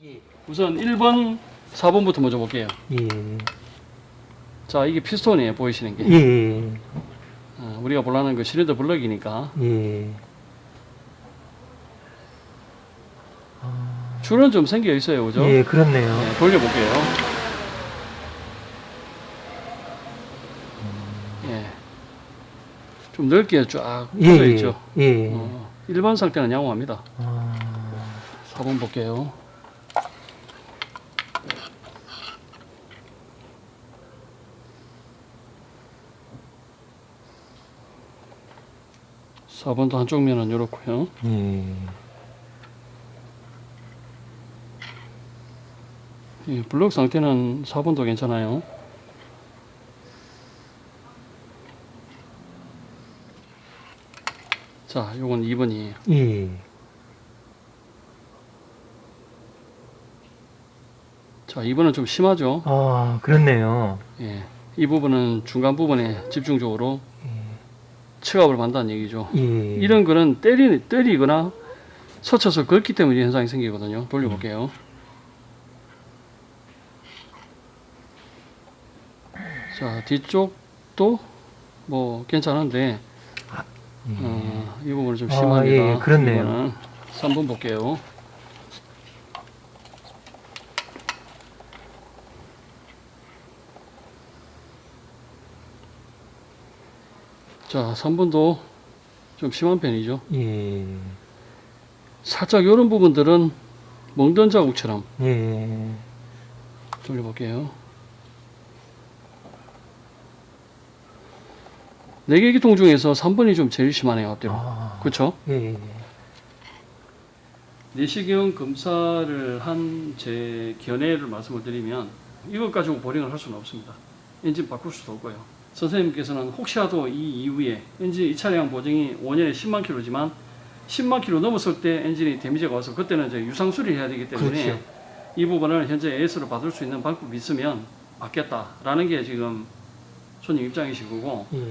예. 우선 1번, 4번부터 먼저 볼게요. 예. 자, 이게 피스톤이에요. 보이시는 게. 예. 우리가 보려는 그 실린더 블럭이니까. 예. 줄은 좀 생겨 있어요. 그죠? 예, 그렇네요. 네, 돌려볼게요. 예. 좀 넓게 쫙 퍼져 예. 있죠. 예. 일반 상태는 양호합니다. 아. 4번 볼게요. 사 번도 한쪽 면은 이렇고요. 예, 블럭 상태는 4번도 괜찮아요. 자, 요건 2번이에요. 예. 자, 2번은 좀 심하죠. 아, 그렇네요. 예, 이 부분은 중간 부분에 집중적으로 측압을 받는다는 얘기죠. 예. 이런 거는 때리거나 서쳐서 긁기 때문에 이 현상이 생기거든요. 돌려볼게요. 자, 뒤쪽도 뭐 괜찮은데 이 부분은 좀 심합니다. 예, 그렇네요. 이거는 3번 볼게요. 자, 3번도 좀 심한 편이죠. 예. 살짝 이런 부분들은 멍든 자국처럼 예. 돌려볼게요. 4개 기통 중에서 3번이 좀 제일 심하네요. 앞뒤로. 아. 그렇죠? 예. 내시경 검사를 한 제 견해를 말씀을 드리면 이것 가지고 보링을 할 수는 없습니다. 엔진 바꿀 수도 없고요. 선생님께서는 혹시라도 이 이후에 엔진 이 차량 보증이 5년에 10만 킬로지만 10만 킬로 넘었을 때 엔진이 데미지가 와서 그때는 이제 유상 수리를 해야 되기 때문에 그렇죠. 이 부분을 현재 AS로 받을 수 있는 방법이 있으면 받겠다라는 게 지금 손님 입장이시고, 예.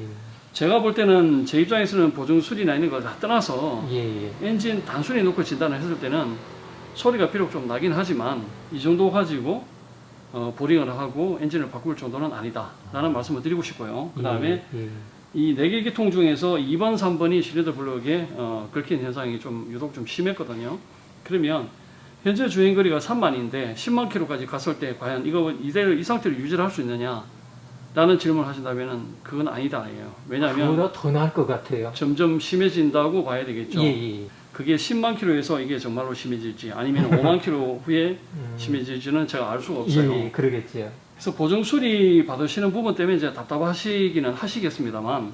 제가 볼 때는 제 입장에서는 보증 수리나 있는 걸 다 떠나서 예. 엔진 단순히 놓고 진단을 했을 때는 소리가 비록 좀 나긴 하지만 이 정도 가지고 보링을 하고 엔진을 바꿀 정도는 아니다 라는 말씀을 드리고 싶고요. 그 다음에 예. 이 4개 기통 중에서 2번, 3번이 실린더 블럭에 긁힌 현상이 좀 유독 좀 심했거든요. 그러면 현재 주행거리가 3만인데 10만 킬로까지 갔을 때 과연 이거 이대로 이 상태로 유지를 할 수 있느냐 라는 질문을 하신다면 그건 아니다예요. 왜냐하면 그보다 더 나을 것 같아요. 점점 심해진다고 봐야 되겠죠. 예. 그게 10만 킬로에서 이게 정말로 심해질지 아니면 5만 킬로 후에 심해질지는 제가 알 수가 없어요. 예, 그러겠죠. 그래서 보증 수리 받으시는 부분 때문에 이제 답답하시기는 하시겠습니다만,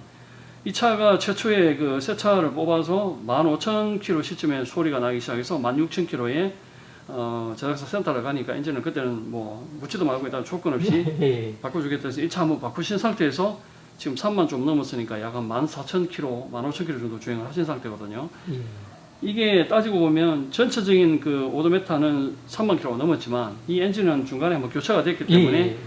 이 차가 최초에 그 새 차를 뽑아서 15,000km 시점에 소리가 나기 시작해서 16,000km에 제작사 센터를 가니까 엔진은 그때는 뭐 묻지도 말고 일단 조건 없이 예. 바꿔주겠다 해서 이 차 한번 바꾸신 상태에서 지금 3만 좀 넘었으니까 약 한 14,000km, 15,000km 정도 주행을 하신 상태거든요. 예. 이게 따지고 보면 전체적인 그 오도메타는 3만 킬로가 넘었지만 이 엔진은 중간에 뭐 교체가 됐기 때문에 예.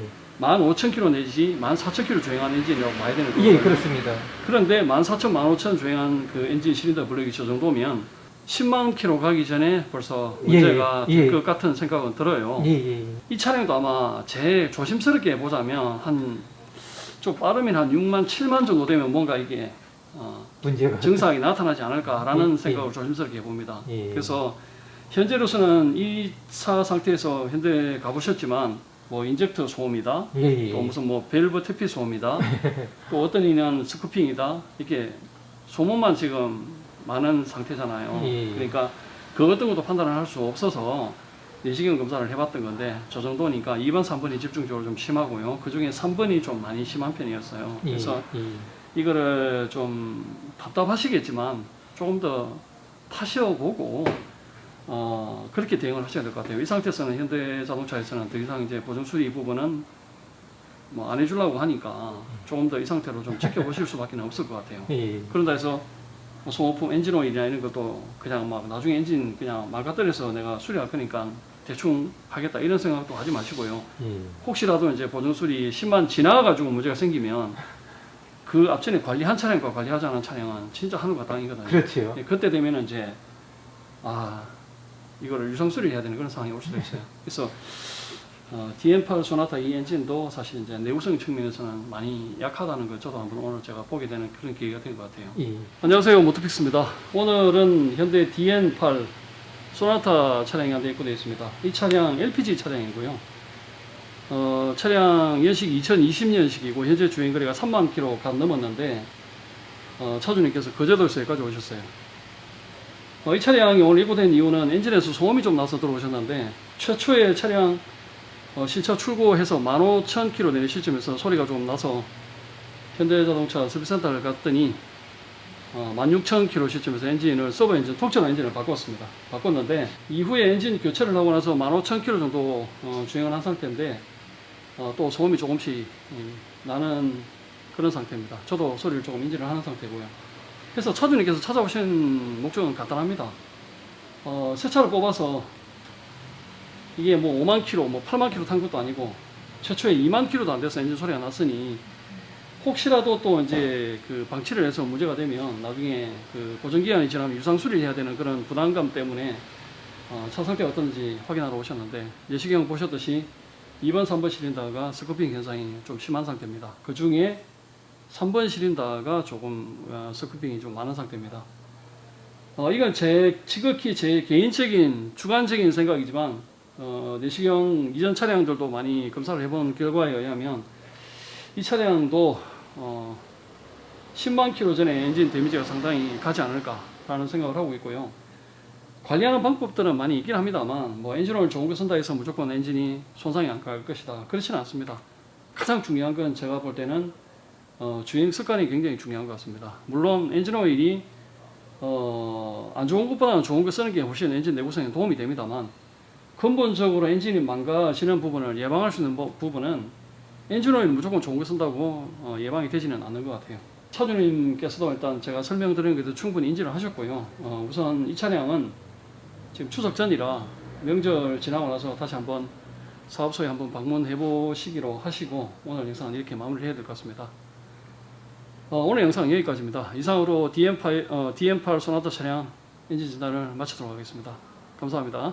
15,000km 내지 14,000km 주행한 엔진이라고 봐야 되는 거예요. 예, 그렇습니다. 그런데 14,000, 15,000 주행한 그 엔진 실린더 블럭이 저 정도면 10만 킬로 가기 전에 벌써 문제가 예, 예. 될 것 같은 생각은 들어요. 예. 이 차량도 아마 제 조심스럽게 보자면 좀 빠르면 한 6만, 7만 정도 되면 뭔가 이게 문제가 증상이 나타나지 않을까라는 예, 생각을 예. 조심스럽게 봅니다. 예. 그래서 현재로서는 이 차 상태에서 현대 가보셨지만 뭐 인젝터 소음이다, 예. 또 무슨 뭐 밸브 태피 소음이다, 또 어떤 이는 스쿠핑이다, 이렇게 소문만 지금 많은 상태잖아요. 예. 그러니까 그 어떤 것도 판단을 할 수 없어서 내시경 검사를 해봤던 건데 저 정도니까 2번, 3번이 집중적으로 좀 심하고요. 그 중에 3번이 좀 많이 심한 편이었어요. 그래서 이거를 좀 답답하시겠지만 조금 더 타셔보고 그렇게 대응을 하셔야 될 것 같아요. 이 상태에서는 현대자동차에서는 더 이상 이제 보증 수리 부분은 뭐 안 해주려고 하니까 조금 더 이 상태로 좀 지켜보실 수밖에 없을 것 같아요. 예. 그런다 해서 뭐 소모품 엔진 오일이나 이런 것도 그냥 막 나중에 엔진 그냥 망가뜨려서 내가 수리할 거니까 대충 하겠다 이런 생각도 하지 마시고요. 혹시라도 이제 보증 수리 10만 지나가지고 문제가 생기면 그 앞전에 관리한 차량과 관리하지 않은 차량은 진짜 하늘과 땅이거든요. 그렇죠. 그때 되면 이제 이거를 유상 수리해야 되는 그런 상황이 올 수도 있어요. 그래서 DM8 소나타 이 엔진도 사실 이제 내구성 측면에서는 많이 약하다는 걸 저도 한번 오늘 제가 보게 되는 그런 계기가 된 것 같아요. 예. 안녕하세요, 모토픽스입니다. 오늘은 현대 DN8 소나타 차량이 한 대 입고되어 있습니다. 이 차량 LPG 차량이고요. 차량 연식 2020년식이고 현재 주행거리가 3만 km 간 넘었는데 차주님께서 거제도에서 여기까지 오셨어요. 이 차량이 오늘 입고된 이유는 엔진에서 소음이 좀 나서 들어오셨는데 최초의 차량 실차 출고해서 15,000km 내린 시점에서 소리가 좀 나서 현대자동차 서비스센터를 갔더니 16,000km 시점에서 엔진을 서버 엔진, 통째로 엔진을 바꿨습니다. 바꿨는데 이후에 엔진 교체를 하고 나서 15,000km 정도 주행을 한 상태인데 또 소음이 조금씩 나는 그런 상태입니다. 저도 소리를 조금 인지를 하는 상태고요. 그래서 차주님께서 찾아오신 목적은 간단합니다. 새 차를 뽑아서 이게 뭐 5만 km, 뭐 8만 km 탄 것도 아니고 최초에 2만 km도 안 돼서 엔진 소리가 났으니 혹시라도 또 이제 그 방치를 해서 문제가 되면 나중에 그 보증기간이 지나면 유상 수리를 해야 되는 그런 부담감 때문에 차 상태가 어떤지 확인하러 오셨는데 내시경 보셨듯이 2번, 3번 실린더가 스쿠핑 현상이 좀 심한 상태입니다. 그 중에 3번 실린더가 조금 스쿠핑이 좀 많은 상태입니다. 이건 지극히 제 개인적인 주관적인 생각이지만 내시경 이전 차량들도 많이 검사를 해본 결과에 의하면 이 차량도 10만 km 전에 엔진 데미지가 상당히 가지 않을까라는 생각을 하고 있고요. 관리하는 방법들은 많이 있긴 합니다만 뭐 엔진오일 좋은 거 쓴다 해서 무조건 엔진이 손상이 안 갈 것이다, 그렇지는 않습니다. 가장 중요한 건 제가 볼 때는 주행 습관이 굉장히 중요한 것 같습니다. 물론 엔진오일이 안 좋은 것보다는 좋은 거 쓰는 게 훨씬 엔진 내구성에 도움이 됩니다만 근본적으로 엔진이 망가지는 부분을 예방할 수 있는 부분은 엔진오일 무조건 좋은 거 쓴다고 예방이 되지는 않는 것 같아요. 차주님께서도 일단 제가 설명드린 것도 충분히 인지를 하셨고요. 우선 이 차량은 지금 추석 전이라 명절 지나고 나서 다시 한번 사업소에 한번 방문해 보시기로 하시고 오늘 영상은 이렇게 마무리해야 될 것 같습니다. 오늘 영상은 여기까지입니다. 이상으로 DM8 소나타 차량 엔진 진단을 마치도록 하겠습니다. 감사합니다.